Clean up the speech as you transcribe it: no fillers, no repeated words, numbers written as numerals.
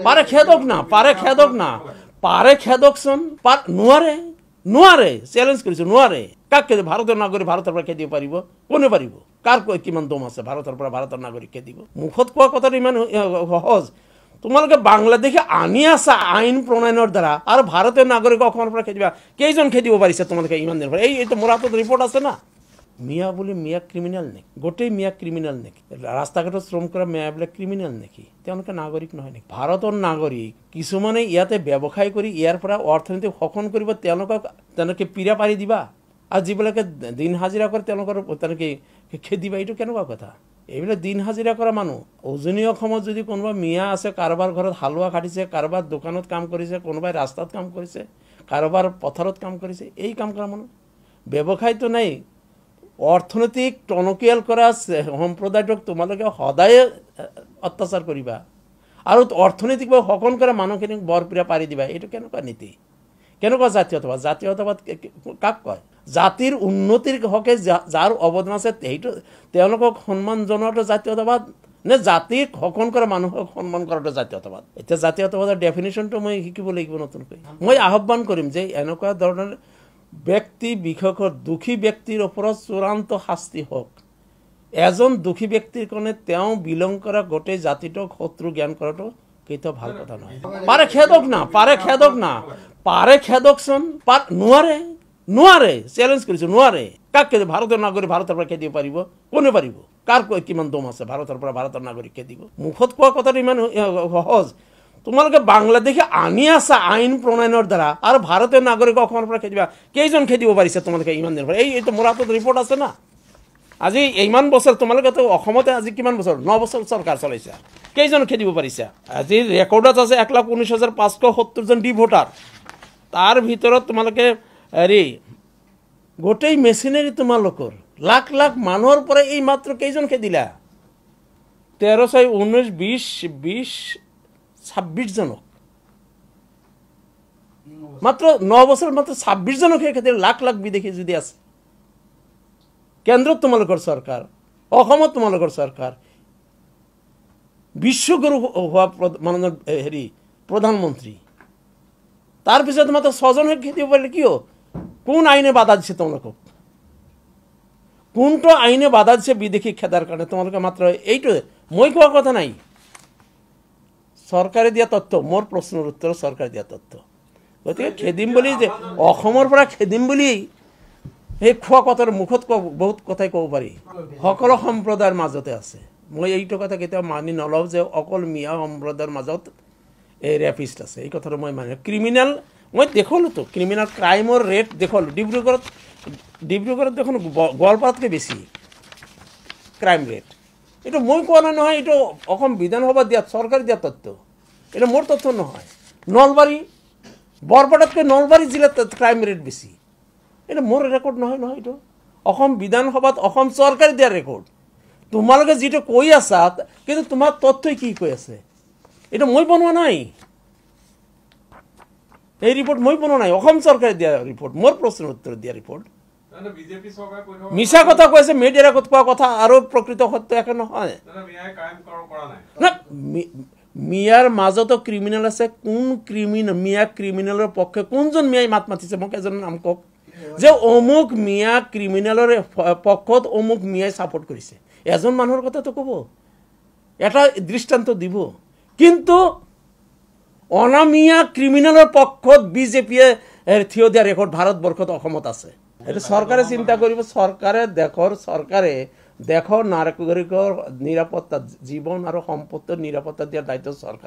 পাৰে খেদক না পাৰে খেদক না পাৰে খেদকছন নোৱাৰে নোৱাৰে চ্যালেঞ্জ কৰিছো নোৱাৰে কাকে ভাৰতৰ নাগৰিক ভাৰতৰ পৰা খেদিব পাৰিব কোনে পাৰিব কাৰ কিমান দম আছে ভাৰতৰ পৰা ভাৰতৰ নাগৰিক খেদিব মুখত কোৱা কথাটো ইমান সহজ তোমালোকে বাংলাদেশে আনি আছা আইন প্ৰণয়নৰ দ্বাৰা আৰু ভাৰতীয় নাগৰিক অসমৰ পৰা খেদিবা কেইজন খেদিব পাৰিছে তোমালোকে ইমান দিনৰ পৰা এইটো মোৰ হাতত ৰিপৰ্ট আছে না মিয়া বুলি মিয়া ক্ৰিমিনেল নেকি গোটেই মিয়া ক্ৰিমিনেল নেকি ৰাস্তা ঘাটত শ্ৰম কৰা মিয়াবিলাক ক্ৰিমিনেল নেকি তেওঁলোকে নাগৰিক নহয় নেকি ভাৰতৰ নাগৰিক কিছুমানে ইয়াতে ব্যৱসায় কৰি ইয়াৰ পৰা অৰ্থনীতি শোষণ কৰিব তেওঁলোকে পীড়া পাৰি দিবা আৰু যিবিলাকে দিন হাজিৰা কৰে তেওঁলোকৰ তেওঁলোকে খেদিবা এইটো কেনেকুৱা কথা এইবিলাক দিন হাজিৰা কৰা মানুহ উজনি অসমত যদি কোনোবা মিয়া আছে কাৰোবাৰ ঘৰত হালোৱা কাটিছে কাৰোবাৰ দোকানত কাম কৰিছে কোনোবাই ৰাস্তাত কাম কৰিছে কাৰোবাৰ পথাৰত কাম কৰিছে এই কাম কৰা মানুহ ব্যৱসায়টো নাই অৰ্থনৈতিক টনকিয়াল কৰা সম্প্ৰদায়টোক তোমালোকে সদায় অত্যাচাৰ কৰিবা আৰু অৰ্থনৈতিকভাৱে শোষণ কৰা মানুহখিনিক বৰপীড়া পাৰি দিবা এইটো কেনেকুৱা নীতি কেনেকুৱা জাতীয়তাবাদ জাতীয়তাবাদ কাক কয় জাতিৰ উন্নতিৰ হকে যাৰ অৱদান আছে সেইটো তেওঁলোকক সন্মান জনোৱাটো জাতীয়তাবাদ নে জাতিক শোষণ কৰা মানুহক সন্মান কৰাটো জাতীয়তাবাদ এতিয়া জাতীয়তাবাদৰ ডেফিনেশ্যনটো মই শিকিব লাগিব নতুনকৈ মই আহ্বান কৰিম যে এনেকুৱা ধৰণৰ ব্যক্তি বিশেষৰ দুখী ব্যক্তিৰ ওপৰত চূড়ান্ত শাস্তি হোক এজন দুখী ব্যক্তিৰ কাৰণে তেওঁ বিলং কৰা গোটেই জাতিটোক শত্ৰু জ্ঞান কৰাটো কেতিয়াও ভাল কথা নহয় পাৰে খেদক না পাৰে খেদক না পাৰে খেদকছন নোৱাৰে নোৱাৰে চ্যালেঞ্জ কৰিছো নোৱাৰে কাকে ভাৰতৰ নাগৰিক ভাৰতৰ পৰা খেদিব পাৰিব কোনে পাৰিব কাৰ কিমান দম আছে ভাৰতৰ পৰা ভাৰতৰ নাগৰিক খেদিব মুখত কোৱা কথাটো ইমান সহজ তোমালোকে বাংলাদেশে আনি আছা আইন প্ৰণয়নৰ দ্বাৰা আৰু ভাৰতীয় নাগৰিক অসমৰ পৰা খেদিবা কেইজন খেদিব পাৰিছে তোমালোকে ইমান দিনৰ পৰা এইটো মোৰ হাতত ৰিপৰ্ট আছে না আজি ইমান বছৰ তোমালোকেতো অসমতে আজি কিমান বছৰ 9 বছৰ চৰকাৰ চলাইছা কেইজন খেদিব পাৰিছা আজি ৰেকৰ্ডত আছে 1,19,570 জন ডি ভোটাৰ তাৰ ভিতৰত তোমালোকে হেৰি গোটেই মেচিনাৰী তোমালোকৰ লাখ লাখ মানুহৰ পৰা এই মাত্ৰ কেইজন খেদিলা 13, 19, 20, 26 জনক মাত্ৰ 9 বছৰ মাত্ৰ 26 জনক খেদিল লাখ লাখ বিদেশী যদি আছে কেন্দ্ৰত তোমালোকৰ চৰকাৰ অসমত তোমালোকৰ চৰকাৰ বিশ্বগুৰু হোৱা মাননীয় হেৰি প্ৰধানমন্ত্ৰী তাৰ পিছত মাত্ৰ 6 জন খেদিব পাৰিলে কিয় কোন আইনে বাধা দিছে তোমালোকক কোনটো আইনে বাধা দিছে বিদেশী খেদাৰ কাৰণে তোমালোকে মাত্ৰ এইটো মই কোৱা কথা নাই সৰকাৰে দিয়া তথ্য মোৰ প্ৰশ্নেৰ উত্তৰ সৰকাৰ দিয়া তথ্য গতিকে খেদিম বলি যে অসমৰ পৰা খেদিম বলি এই খোৱা কথাৰ মুখত বহুত কথাই ক'ব পাৰি সকলো সম্প্ৰদায়ৰ মাজতে আছে মই এইটো কথা কেতিয়াও মানি নলওঁ যে অকল মিয়া সম্প্ৰদায়ৰ মাজত এই ৰেপিষ্ট আছে এই কথাটো মই মানে ক্ৰিমিনেল মই দেখলো তো ক্ৰিমিনেল ক্ৰাইমৰ ৰেট দেখলো ডিব্ৰুগড়ত দেখোন গোৱালপাৰাতকৈ বেছি ক্ৰাইম ৰেট এটা মই কোৱা নহয় এটা অসম বিধানসভা দিয়া সৰকাৰ দিয়া তথ্য এটা মোৰ তথ্য নহয় নলবাৰী বৰপেটাতকৈ নলবাৰী জিলাত ক্ৰাইম ৰেট বেছি এটা মোৰ ৰেকৰ্ড নহয় নহয় এটা অসম বিধানসভাত অসম সৰকাৰ দিয়া ৰেকৰ্ড তোমালোকে যেটো কৈ আছা কিন্তু তোমাৰ তথ্যই কি কৈ আছে এটা মই বনোৱা নাই এই ৰিপৰ্ট মই বনোৱা নাই অসম সৰকাৰ দিয়া ৰিপৰ্ট মোৰ প্ৰশ্নৰ উত্তৰ দিয়া ৰিপৰ্ট মিছা কথা কৈছে মিডিয়াৰ আগত কোৱা কথা আৰু প্ৰকৃত সত্য একে নহয় না মিয়াৰ মাজতো ক্ৰিমিনেল আছে কোন ক্ৰিমিনেল মিয়া ক্ৰিমিনেলৰ পক্ষে কোনজন মিয়াই মাত মাতিছে মোক এজন নাম কক যে অমুক মিয়া ক্ৰিমিনেলৰ পক্ষত অমুক মিয়াই সাপোৰ্ট কৰিছে এজন মানুহৰ কথা তো ক'ব এটা দৃষ্টান্ত দিব কিন্তু অনামিয়া ক্ৰিমিনেলৰ পক্ষত বিজেপিয়ে থিয় দিয়া ৰেকৰ্ড ভাৰতবৰ্ষত অসমত আছে এটা সৰকাৰে চিন্তা কৰিব সৰকাৰে দেখৰ নাগৰিকৰ নিৰাপত্তা জীবন আৰ সম্পত্তিৰ নিৰাপত্তা দিয়াৰ দায়িত্ব সৰকাৰ